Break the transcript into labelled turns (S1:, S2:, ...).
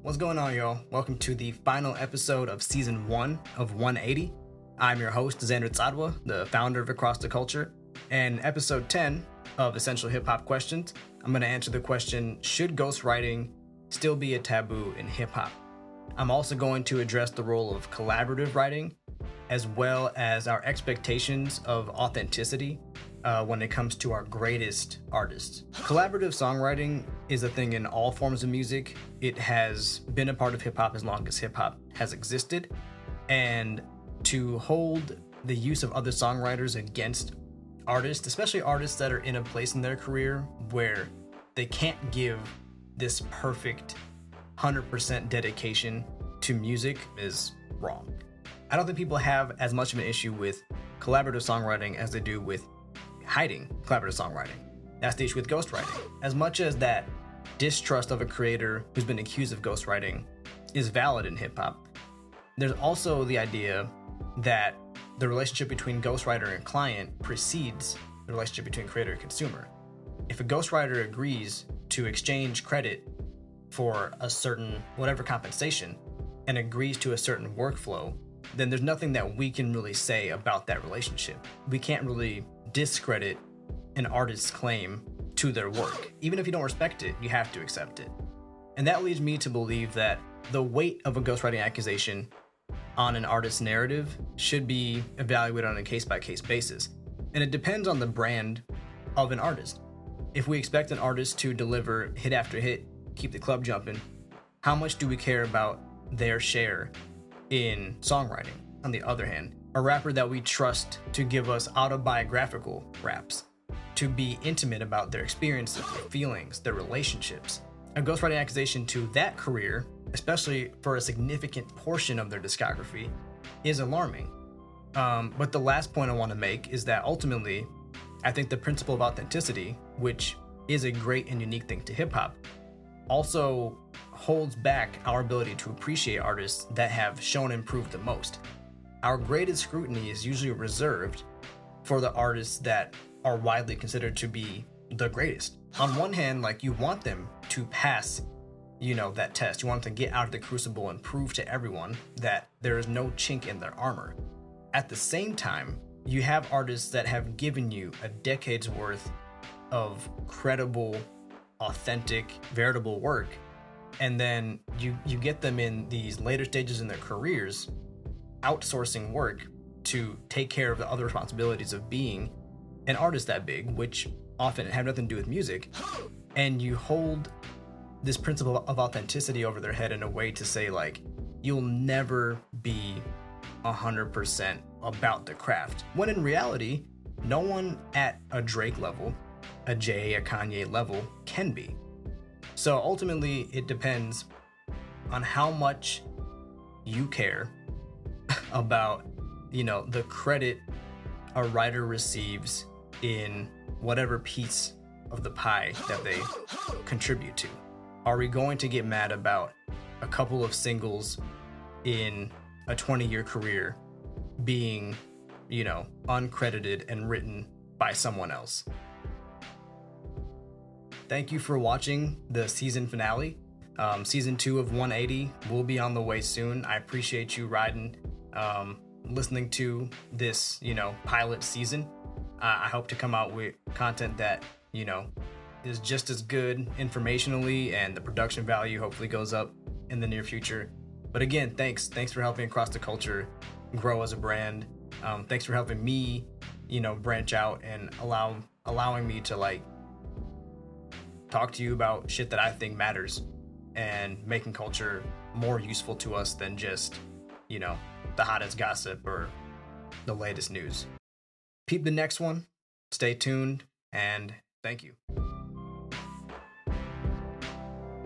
S1: What's going on, y'all? Welcome to the final episode of Season 1 of 180. I'm your host, Xander Tzadwa, the founder of Across the Culture. And Episode 10 of Essential Hip Hop Questions, I'm going to answer the question, should ghostwriting still be a taboo in hip hop? I'm also going to address the role of collaborative writing, as well as our expectations of authenticity when it comes to our greatest artists. Collaborative songwriting is a thing in all forms of music. It has been a part of hip hop as long as hip hop has existed. And to hold the use of other songwriters against artists, especially artists that are in a place in their career where they can't give this perfect 100% dedication to music, is wrong. I don't think people have as much of an issue with collaborative songwriting as they do with hiding collaborative songwriting. That's the issue with ghostwriting. As much as that distrust of a creator who's been accused of ghostwriting is valid in hip hop, there's also the idea that the relationship between ghostwriter and client precedes the relationship between creator and consumer. If a ghostwriter agrees to exchange credit for a certain whatever compensation and agrees to a certain workflow, then there's nothing that we can really say about that relationship. We can't really discredit an artist's claim to their work. Even if you don't respect it, you have to accept it. And that leads me to believe that the weight of a ghostwriting accusation on an artist's narrative should be evaluated on a case-by-case basis. And it depends on the brand of an artist. If we expect an artist to deliver hit after hit, keep the club jumping, how much do we care about their share in songwriting? On the other hand, a rapper that we trust to give us autobiographical raps, to be intimate about their experiences, their feelings, their relationships. A ghostwriting accusation to that career, especially for a significant portion of their discography, is alarming. But the last point I want to make is that ultimately, I think the principle of authenticity, which is a great and unique thing to hip hop, also holds back our ability to appreciate artists that have shown and proved the most. Our greatest scrutiny is usually reserved for the artists that are widely considered to be the greatest. On one hand, like, you want them to pass, that test. You want them to get out of the crucible and prove to everyone that there is no chink in their armor. At the same time, you have artists that have given you a decade's worth of credible, authentic, veritable work, and then you get them in these later stages in their careers outsourcing work to take care of the other responsibilities of being an artist that big, which often have nothing to do with music, and you hold this principle of authenticity over their head in a way to say, like, you'll never be 100% about the craft, when in reality, no one at a Drake level, a Jay, a Kanye level can be. So ultimately, it depends on how much you care about, the credit a writer receives in whatever piece of the pie that they contribute to. Are we going to get mad about a couple of singles in a 20-year career being, uncredited and written by someone else? Thank you for watching the season finale. Season 2 of 180 will be on the way soon. I appreciate you listening to this, pilot season. I hope to come out with content that, is just as good informationally, and the production value hopefully goes up in the near future. But again, thanks for helping Across the Culture grow as a brand. Thanks for helping me, branch out and allowing me to talk to you about shit that I think matters, and making culture more useful to us than just, the hottest gossip or the latest news. Peep the next one, stay tuned, and thank you.